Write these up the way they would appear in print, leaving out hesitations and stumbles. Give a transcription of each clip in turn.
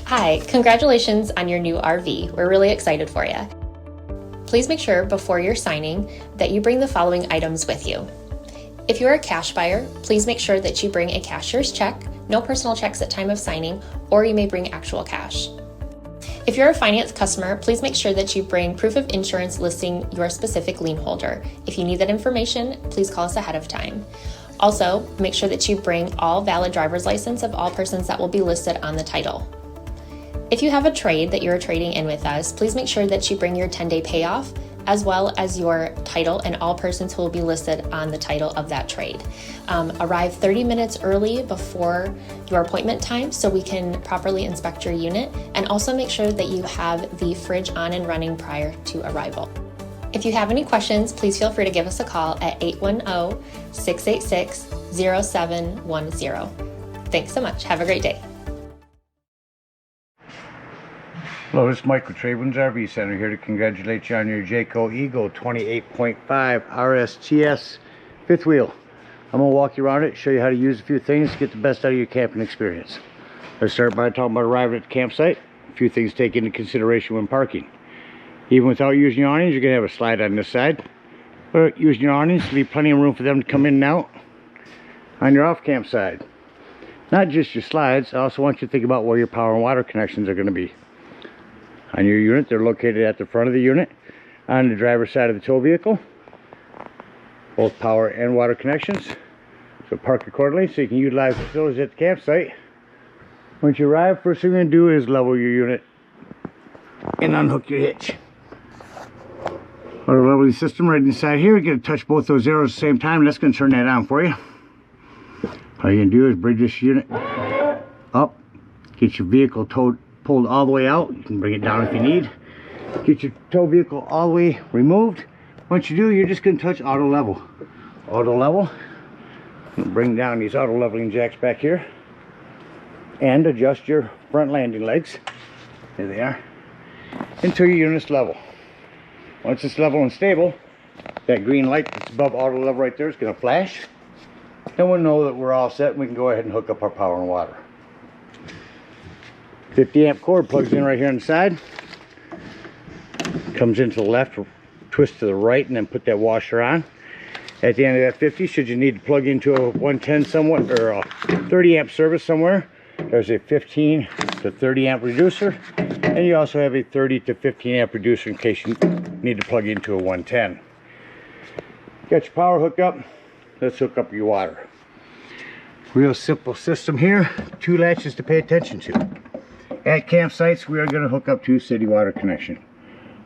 Hi, congratulations on your new RV. We're really excited for you. Please make sure before you're signing that you bring the following items with you. If you're a cash buyer, please make sure that you bring a cashier's check, no personal checks at time of signing, or you may bring actual cash. If you're a finance customer, please make sure that you bring proof of insurance listing your specific lien holder. If you need that information, please call us ahead of time. Also, make sure that you bring all valid driver's license of all persons that will be listed on the title. If you have a trade that you're trading in with us, please make sure that you bring your 10-day payoff as well as your title and all persons who will be listed on the title of that trade. Arrive 30 minutes early before your appointment time so we can properly inspect your unit, and also make sure that you have the fridge on and running prior to arrival. If you have any questions, please feel free to give us a call at 810-686-0710. Thanks so much. Have a great day. Hello, this is Mike with TradeWinds RV Center here to congratulate you on your Jayco Eagle 28.5 RSTS fifth wheel. I'm going to walk you around it, show you how to use a few things to get the best out of your camping experience. Let's start by talking about arriving at the campsite. A few things to take into consideration when parking. Even without using your awnings, you're going to have a slide on this side. But using your awnings, leave plenty of room for them to come in and out on your off-camp side. Not just your slides, I also want you to think about where your power and water connections are going to be. On your unit, they're located at the front of the unit, on the driver's side of the tow vehicle, both power and water connections. So park accordingly so you can utilize the facilities at the campsite. Once you arrive, first thing you're going to do is level your unit and unhook your hitch. Auto leveling system right inside here. You're going to touch both those arrows at the same time, and that's going to turn that on for you. All you're going to do is bridge this unit up, get your vehicle pulled all the way out. You can bring it down if you need. Get your tow vehicle all the way removed. Once you do, you're just going to touch auto level. Auto level. Bring down these auto leveling jacks back here and adjust your front landing legs. There they are. Until your unit's level. Once it's level and stable, that green light that's above auto level right there is going to flash. Then we'll know that we're all set and we can go ahead and hook up our power and water. 50 amp cord plugs in right here on the side, comes into the left, twist to the right, and then put that washer on. At the end of that 50, should you need to plug into a 110 somewhat, or a 30 amp service somewhere, there's a 15 to 30 amp reducer, and you also have a 30 to 15 amp reducer in case you need to plug into a 110. Got your power hooked up. Let's hook up your water. Real simple system here. 2 latches to pay attention to. At campsites, we are going to hook up to city water connection.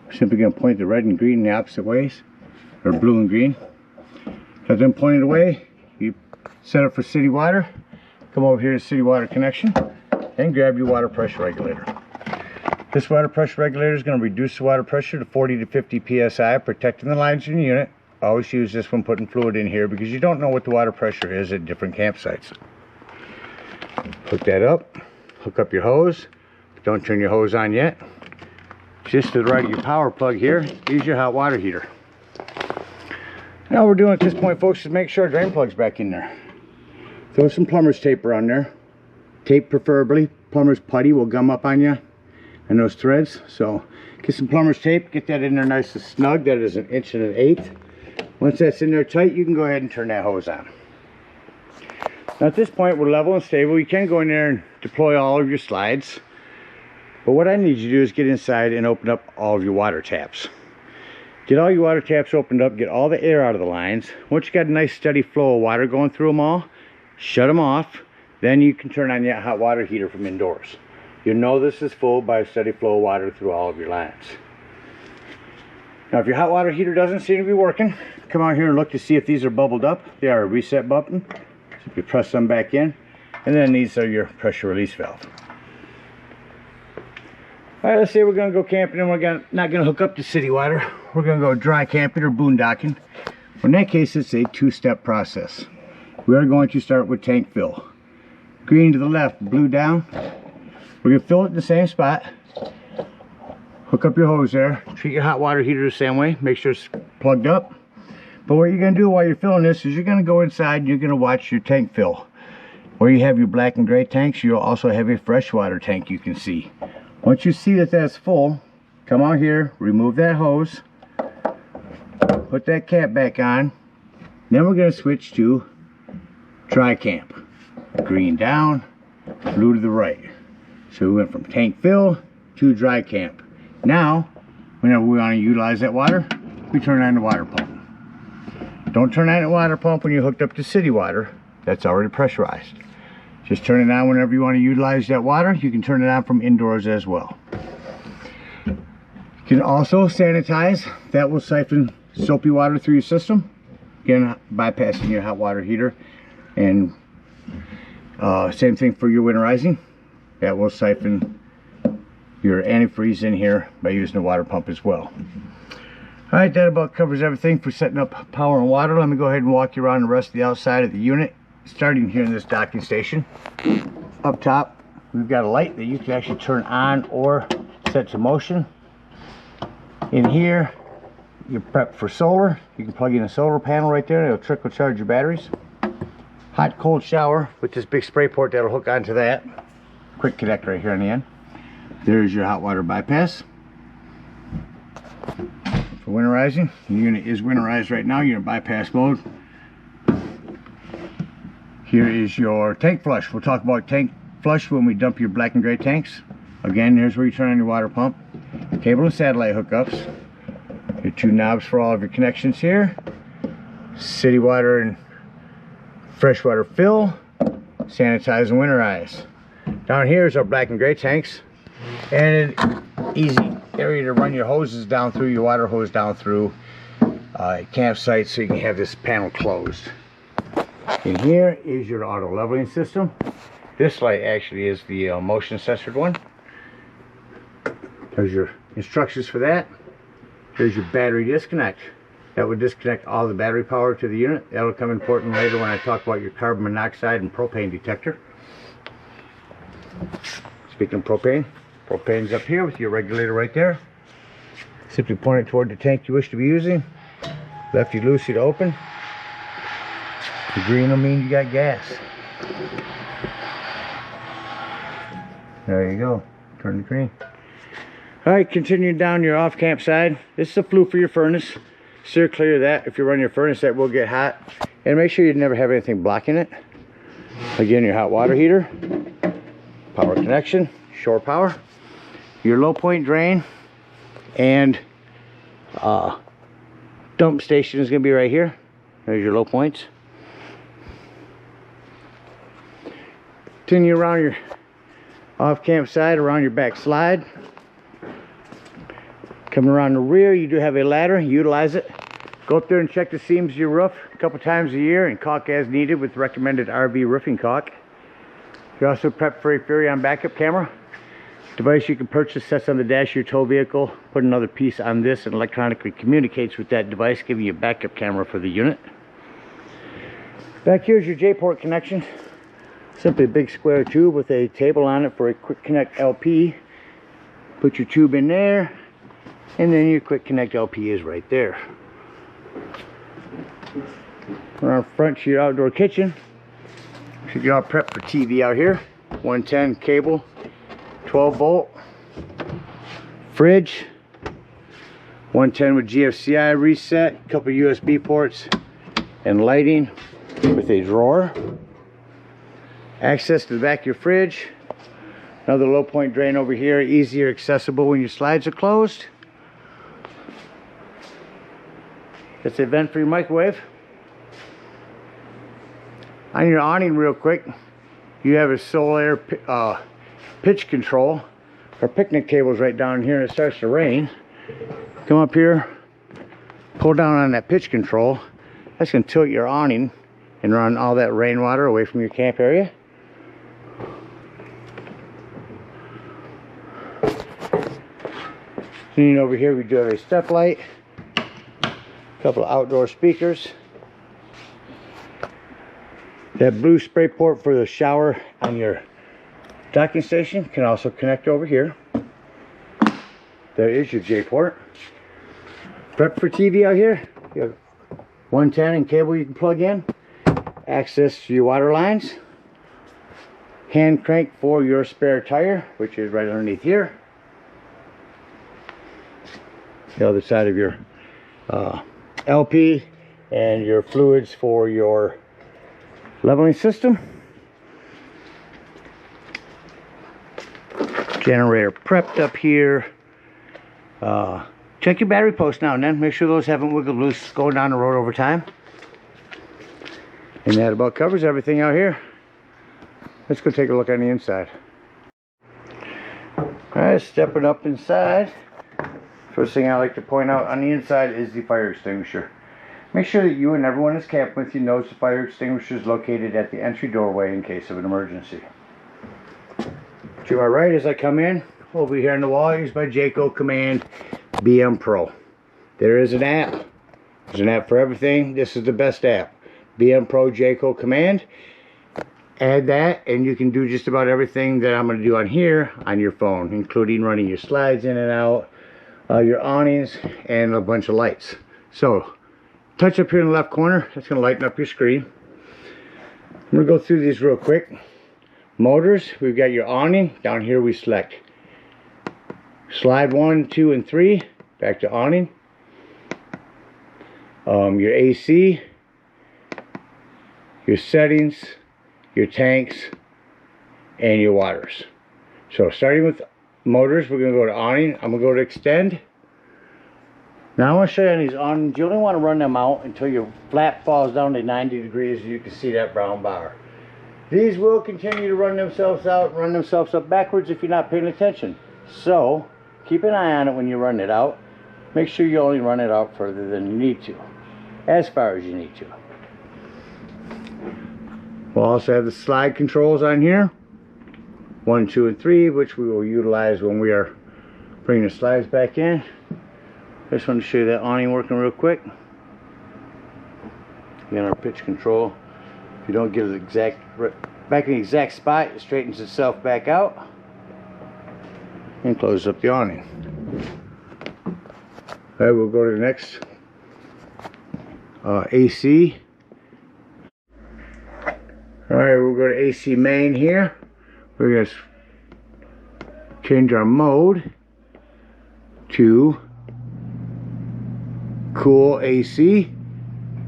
We're simply going to point the red and green in the opposite ways, or blue and green. As I'm pointing away, you set up for city water. Come over here to city water connection and grab your water pressure regulator. This water pressure regulator is going to reduce the water pressure to 40 to 50 psi, protecting the lines in your unit. Always use this when putting fluid in here because you don't know what the water pressure is at different campsites. Hook that up. Hook up your hose. Don't turn your hose on yet. Just to the right of your power plug here is your hot water heater. Now what we're doing at this point, folks, is make sure our drain plug's back in there. Throw some plumber's tape around there. Tape preferably. Plumber's putty will gum up on you and those threads. So get some plumber's tape, get that in there nice and snug. That is 1 1/8 inches. Once that's in there tight, you can go ahead and turn that hose on. Now at this point, we're level and stable. You can go in there and deploy all of your slides. But what I need you to do is get inside and open up all of your water taps. Get all your water taps opened up, get all the air out of the lines. Once you got a nice steady flow of water going through them all, shut them off. Then you can turn on your hot water heater from indoors. You'll know this is full by a steady flow of water through all of your lines. Now if your hot water heater doesn't seem to be working, come out here and look to see if these are bubbled up. They are a reset button. So if you press them back in, and then these are your pressure release valve. Alright, let's say we're going to go camping and we're not going to hook up to city water. We're going to go dry camping or boondocking. In that case, it's a 2-step process. We are going to start with tank fill. Green to the left, blue down. We're going to fill it in the same spot. Hook up your hose there. Treat your hot water heater the same way. Make sure it's plugged up. But what you're going to do while you're filling this is you're going to go inside and you're going to watch your tank fill. Where you have your black and gray tanks, you'll also have a freshwater tank you can see. Once you see that that's full, come out here, remove that hose, put that cap back on. Then we're going to switch to dry camp. Green down, blue to the right. So we went from tank fill to dry camp. Now, whenever we want to utilize that water, we turn on the water pump. Don't turn on the water pump when you're hooked up to city water. That's already pressurized. Just turn it on whenever you want to utilize that water. You can turn it on from indoors as well. You can also sanitize. That will siphon soapy water through your system. Again, bypassing your hot water heater. And same thing for your winterizing. That will siphon your antifreeze in here by using the water pump as well. Alright, that about covers everything for setting up power and water. Let me go ahead and walk you around the rest of the outside of the unit. Starting here in this docking station. Up top, we've got a light that you can actually turn on or set to motion. In here, you're prepped for solar. You can plug in a solar panel right there. It'll trickle charge your batteries. Hot cold shower with this big spray port that'll hook onto that. Quick connect right here on the end. There's your hot water bypass. For winterizing, the unit is winterized right now. You're in bypass mode. Here is your tank flush. We'll talk about tank flush when we dump your black and gray tanks. Again, here's where you turn on your water pump. Cable and satellite hookups. Your two knobs for all of your connections here. City water and freshwater fill. Sanitize and winterize. Down here is our black and gray tanks. And an easy area to run your hoses down through, your water hose down through campsite, so you can have this panel closed. In here is your auto leveling system. This light actually is the motion censored one. There's your instructions for that. Here's your battery disconnect. That would disconnect all the battery power to the unit. That'll come important later when I talk about your carbon monoxide and propane detector. Speaking of propane, propane's up here with your regulator right there. Simply point it toward the tank you wish to be using. Lefty loosey to open. The green will mean you got gas. There you go. Turn the green. Alright, continuing down your off-camp side. This is a flue for your furnace. Steer clear of that. If you run your furnace, that will get hot. And make sure you never have anything blocking it. Again, your hot water heater. Power connection. Shore power. Your low point drain. And dump station is going to be right here. There's your low points. Continue around your off-camp side, around your back slide. Coming around the rear, you do have a ladder. Utilize it. Go up there and check the seams of your roof a couple times a year and caulk as needed with recommended RV roofing caulk. You're also prepped for a Furrion backup camera. Device you can purchase sets on the dash of your tow vehicle. Put another piece on this and electronically communicates with that device, giving you a backup camera for the unit. Back here is your J-port connection. Simply a big square tube with a table on it for a quick connect LP. Put your tube in there, and then your quick connect LP is right there. Around front to your outdoor kitchen. So you're all prepped for TV out here. 110 cable, 12 volt, fridge, 110 with GFCI reset, a couple USB ports, and lighting with a drawer. Access to the back of your fridge. Another low point drain over here, easier accessible when your slides are closed. That's a vent for your microwave. On your awning real quick, you have a solar pitch control. Our picnic table's right down here and it starts to rain. Come up here, pull down on that pitch control. That's going to tilt your awning and run all that rainwater away from your camp area. And over here we do have a step light, a couple of outdoor speakers. That blue spray port for the shower on your docking station can also connect over here. There is your J-port. Prep for TV out here. You have 110 and cable you can plug in. Access to your water lines. hand crank for your spare tire, which is right underneath here. The other side of your LP, and your fluids for your leveling system. Generator prepped up here. Check your battery posts now and then. Make sure those haven't wiggled loose going down the road over time. And that about covers everything out here. Let's go take a look on the inside. Alright, stepping up inside. First thing I like to point out on the inside is the fire extinguisher. Make sure that you and everyone that's camping with you knows the fire extinguisher is located at the entry doorway in case of an emergency. To my right as I come in, over here on the wall, is my Jayco Command BM Pro. There is an app. There's an app for everything. This is the best app. BM Pro Jayco Command. Add that and you can do just about everything that I'm going to do on here on your phone, including running your slides in and out, your awnings, and a bunch of lights. So, touch up here in the left corner. That's going to lighten up your screen. I'm going to go through these real quick. Motors, we've got your awning. Down here we select slide 1, 2, and 3. Back to awning. Your AC, your settings, your tanks, and your waters. So starting with motors, we're going to go to awning. I'm going to go to extend. Now I want to show you on these awnings, you only want to run them out until your flap falls down to 90 degrees and you can see that brown bar. These will continue to run themselves out, run themselves up backwards if you're not paying attention. So, keep an eye on it when you run it out. Make sure you only run it out further than you need to. As far as you need to. We'll also have the slide controls on here. 1, 2, and 3, which we will utilize when we are bringing the slides back in. I just want to show you that awning working real quick. Again, our pitch control. If you don't get it back in the exact spot, it straightens itself back out and closes up the awning. Alright, we'll go to the next AC. Alright, we'll go to AC main here. We're going to change our mode to cool AC.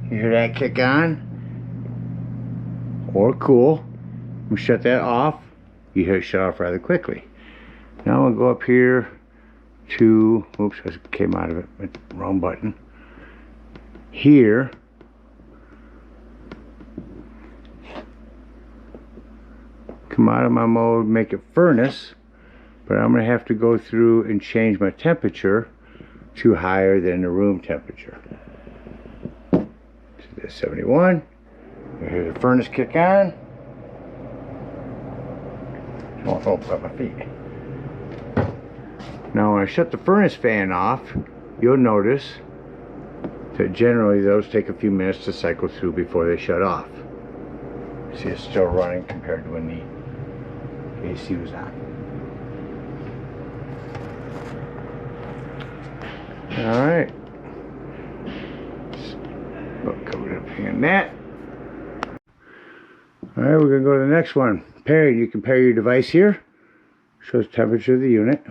You hear that kick on? Or cool. We shut that off. You hear it shut off rather quickly. Now we'll go up here to, oops, I came out of it, wrong button. Here, come out of my mode, make it furnace, but I'm going to have to go through and change my temperature to higher than the room temperature. So that's 71. Here's the furnace kick on. Oh, got my feet. Now when I shut the furnace fan off, you'll notice that generally those take a few minutes to cycle through before they shut off. See, it's still running compared to when the AC was on. Alright. Covered everything in that. Alright, we're going to go to the next one. Pairing. You can pair your device here. Shows temperature of the unit.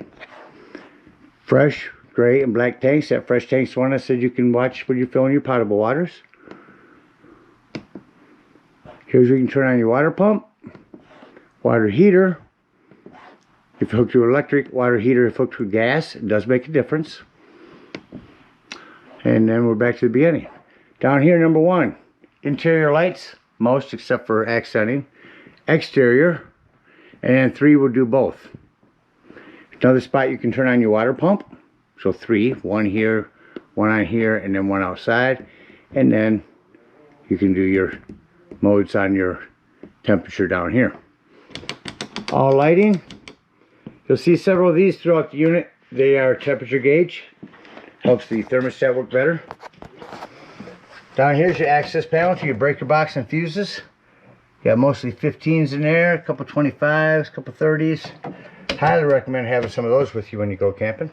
Fresh, gray, and black tanks. That fresh tank's the one I said you can watch when you're filling your potable waters. Here's where you can turn on your water pump. Water heater. If hooked to electric, water heater if hooked to gas. It does make a difference. And then we're back to the beginning. Down here, number 1. Interior lights. Most except for accenting. Exterior. And then 3 will do both. Another spot you can turn on your water pump. So 3. 1 here, 1 on here, and then 1 outside. And then you can do your modes on your temperature down here. All lighting. You'll see several of these throughout the unit. They are temperature gauge. Helps the thermostat work better. Down here's your access panel to your breaker box and fuses. You got mostly 15s in there, a couple 25s, a couple 30s. Highly recommend having some of those with you when you go camping.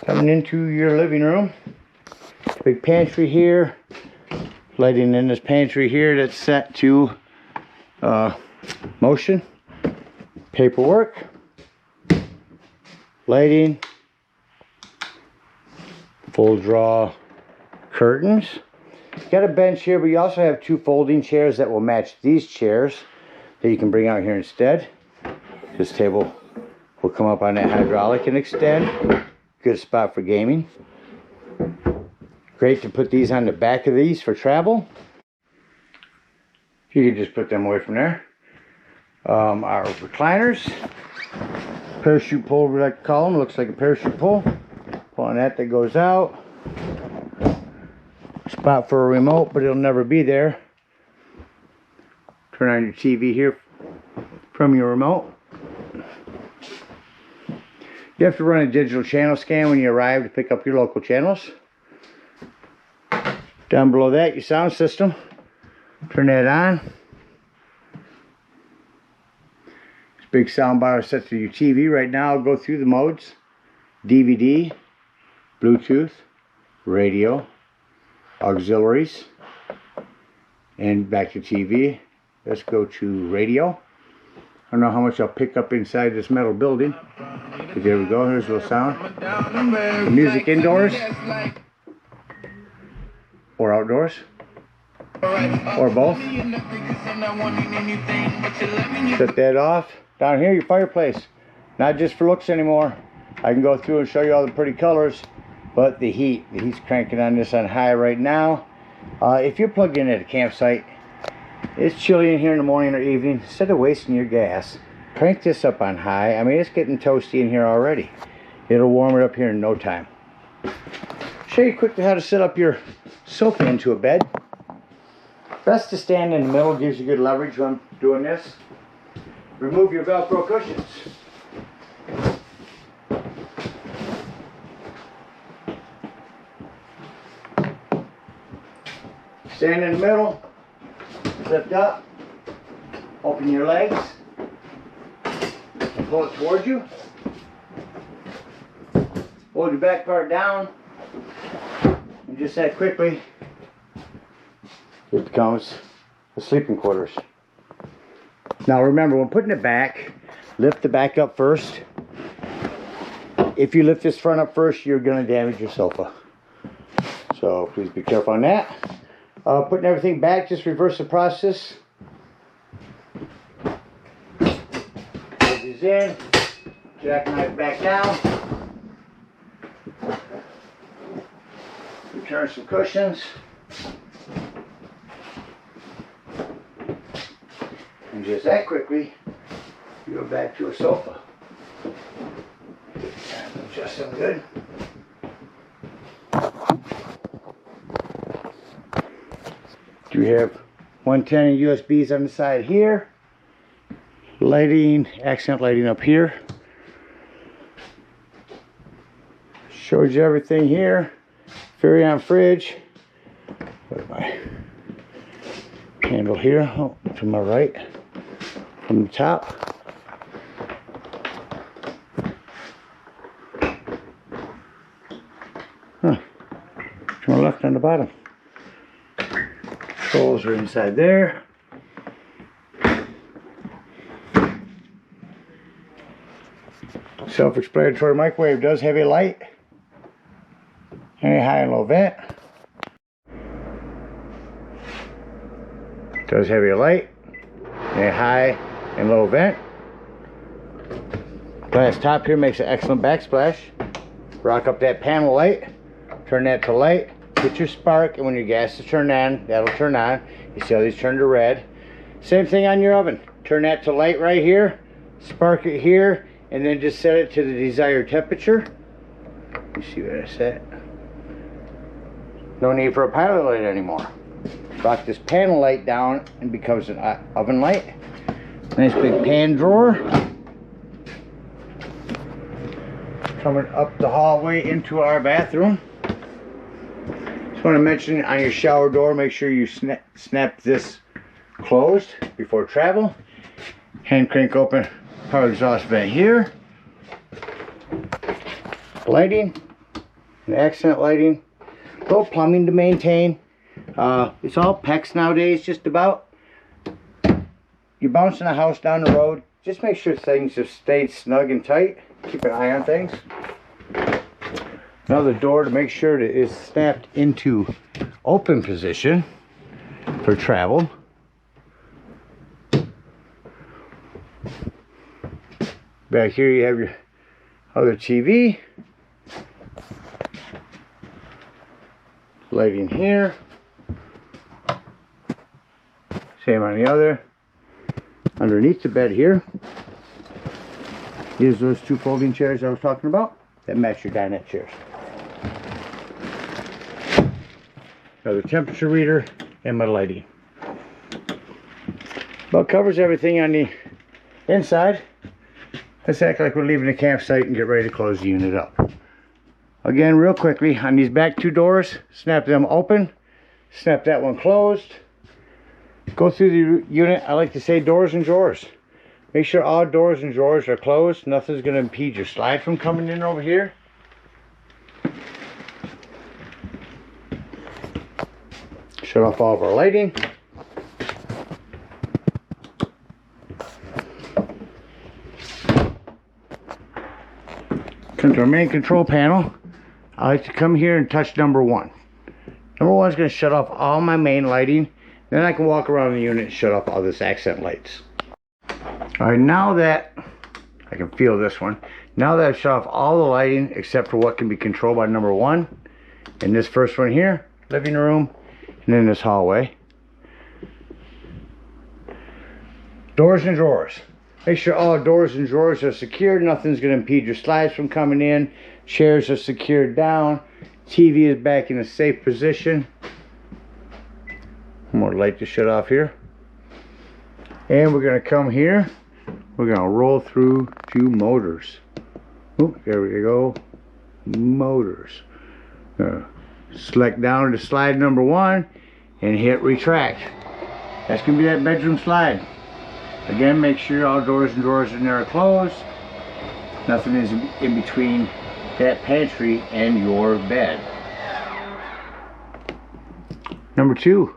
Coming into your living room. Big pantry here. Lighting in this pantry here that's set to motion, paperwork, lighting, full draw curtains. Got a bench here, but you also have 2 folding chairs that will match these chairs that you can bring out here instead. This table will come up on that hydraulic and extend. Good spot for gaming. Great to put these on the back of these for travel. You can just put them away from there. Our recliners, parachute pull, we like to call them. Looks like a parachute pull. Pull on that goes out. Spot for a remote, but it'll never be there. Turn on your TV here from your remote. You have to run a digital channel scan when you arrive to pick up your local channels. Down below that, your sound system. Turn that on. This big sound bar is set to your TV. Right now, I'll go through the modes. DVD, Bluetooth, radio, auxiliaries, and back to TV. Let's go to radio. I don't know how much I'll pick up inside this metal building. But there we go, here's a little sound. The music indoors or outdoors or both. Set that off. Down here, your fireplace. Not just for looks anymore. I can go through and show you all the pretty colors, but the heat's cranking on this on high right now. If you're plugged in at a campsite, it's chilly in here in the morning or evening. Instead of wasting your gas, crank this up on high. I mean, it's getting toasty in here already. It'll warm it up here in no time. Show you quickly how to set up your sofa into a bed. Best to stand in the middle, gives you good leverage when doing this. Remove your Velcro cushions. Stand in the middle, lift up, open your legs, and pull it towards you. Hold your back part down, and just that quickly, it becomes the sleeping quarters. Now remember, when putting it back, lift the back up first. If you lift this front up first, you're going to damage your sofa. So please be careful on that. Putting everything back, just reverse the process. Put these in, jackknife back down. Return some cushions. And just that quickly, you go back to a sofa. Adjust them good. We have 110 USBs on the side here. Lighting, accent lighting up here. Shows you everything here. Furrion fridge. Put my handle here, oh, to my right, from the top. To my left on the bottom. Controls are inside there. Self-explanatory microwave does have a light and a high and low vent. Does have a light and a high and low vent. Glass top here makes an excellent backsplash. Rock up that panel light, turn that to light. Hit your spark, and when your gas is turned on, that'll turn on. You see how these turn to red. Same thing on your oven. Turn that to light right here, spark it here, and then just set it to the desired temperature. You see what I set? No need for a pilot light anymore. Rock this panel light down and becomes an oven light. Nice big pan drawer. Coming up the hallway into our bathroom. Just want to mention on your shower door, make sure you snap this closed before travel. Hand crank open power exhaust vent here. Lighting and accent lighting. A little plumbing to maintain. It's all PEX nowadays, just about. you're bouncing a house down the road, just make sure things just stay snug and tight. Keep an eye on things. Another door to make sure that it's snapped into open position for travel. Back here you have your other TV. Lighting here. Same on the other. Underneath the bed here is those two folding chairs I was talking about that match your dinette chairs. Another temperature reader and my lighting. About covers everything on the inside. Let's act like we're leaving the campsite and get ready to close the unit up. Again, real quickly, on these back two doors, snap them open, snap that one closed. Go through the unit. I like to say doors and drawers. Make sure all doors and drawers are closed. Nothing's going to impede your slide from coming in over here. Shut off all of our lighting. Come to our main control panel. I like to come here and touch number one. Number one is going to shut off all my main lighting. Then I can walk around the unit and shut off all this accent lights. Alright, now that I can feel this one, now that I've shut off all the lighting except for what can be controlled by number one, and this first one here, living room, and then this hallway. Doors and drawers. Make sure all doors and drawers are secured. Nothing's going to impede your slides from coming in. Chairs are secured down. TV is back in a safe position. More light to shut off here. And we're going to come here. We're going to roll through to motors. Oop, there we go. Motors. Select down to slide number one and hit retract. That's going to be that bedroom slide. Again, make sure all doors and drawers in there are closed. Nothing is in between that pantry and your bed. Number two.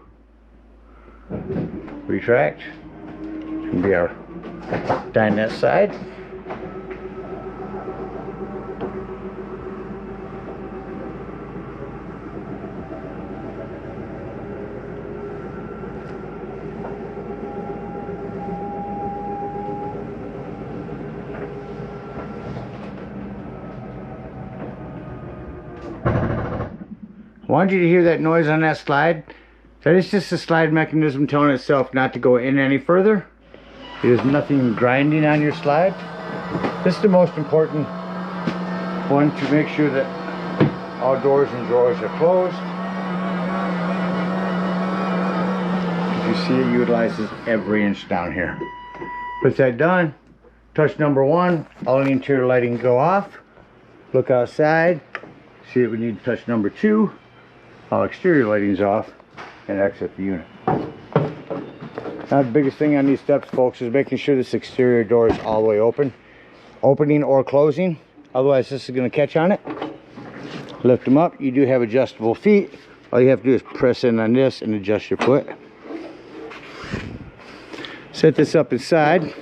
Retract. It's going to be our dinette side. I want you to hear that noise on that slide. That is just the slide mechanism telling itself not to go in any further. There's nothing grinding on your slide. This is the most important one, to make sure that all doors and drawers are closed. If you see, it utilizes every inch down here. With that done, touch number one, all the interior lighting go off. Look outside, see that we need to touch number two, all exterior lighting's off, and exit the unit. Now the biggest thing on these steps, folks, is making sure this exterior door is all the way open. Opening or closing, otherwise this is going to catch on it. Lift them up. You do have adjustable feet. All you have to do is press in on this and adjust your foot. Set this up inside.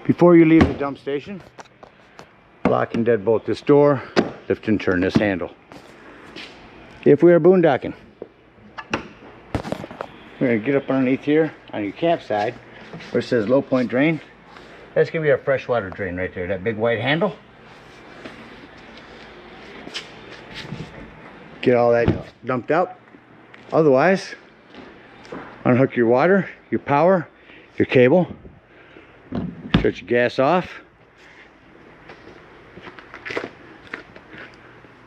Before you leave the dump station, lock and deadbolt this door, lift and turn this handle. If we are boondocking, we're going to get up underneath here on your campsite where it says low point drain. That's going to be our freshwater drain right there, that big white handle. Get all that dumped out. Otherwise, unhook your water, your power, your cable, shut your gas off,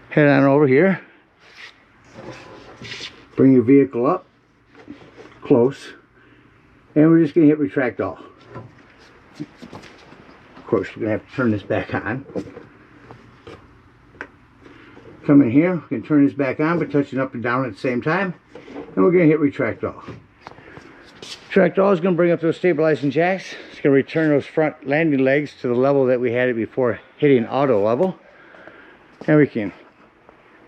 head on over here, bring your vehicle up close, and we're just going to hit retract all. Of course, we're going to have to turn this back on. Come in here, we can turn this back on by touching up and down at the same time, and we're going to hit retract all. Retract all is going to bring up those stabilizing jacks. It's going to return those front landing legs to the level that we had it before hitting auto level, and we can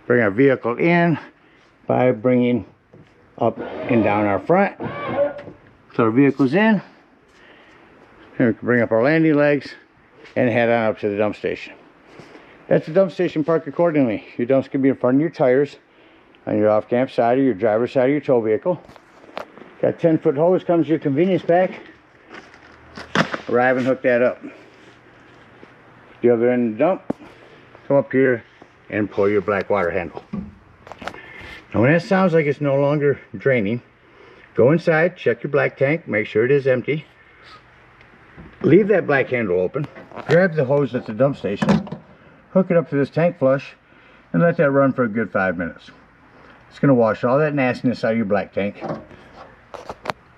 bring our vehicle in by bringing up and down our front. So our vehicle's in. And we can bring up our landing legs and head on up to the dump station. At the dump station, park accordingly. Your dumps can be in front of your tires, on your off-camp side or your driver's side of your tow vehicle. Got 10-foot hose, comes with your convenience pack. Arrive and hook that up. The other end of the dump, come up here and pull your black water handle. Now when that sounds like it's no longer draining, go inside, check your black tank, make sure it is empty. Leave that black handle open, grab the hose at the dump station, hook it up to this tank flush, and let that run for a good 5 minutes. It's going to wash all that nastiness out of your black tank.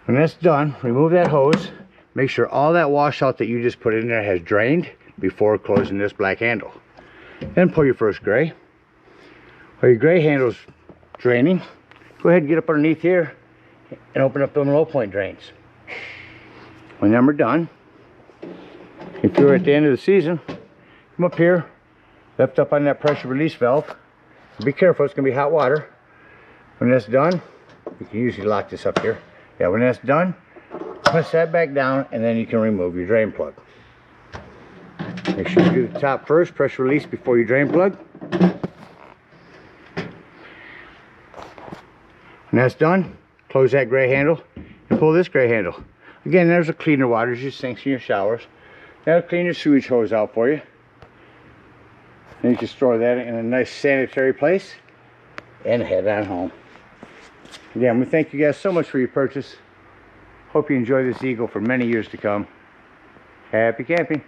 When that's done, remove that hose. Make sure all that washout that you just put in there has drained before closing this black handle. Then pull your first gray. While your gray handle's draining, go ahead and get up underneath here and open up them low point drains. When them are done, if you're at the end of the season, come up here, lift up on that pressure release valve. Be careful, it's going to be hot water. When that's done, you can usually lock this up here. Yeah, when that's done, press that back down and then you can remove your drain plug. Make sure you do the top first, pressure release before you drain plug. When that's done, close that gray handle and pull this gray handle. Again, there's a cleaner water, it's just sinks in your showers. That'll clean your sewage hose out for you. Then you can store that in a nice sanitary place and head on home. Again, we thank you guys so much for your purchase. Hope you enjoy this Eagle for many years to come. Happy camping.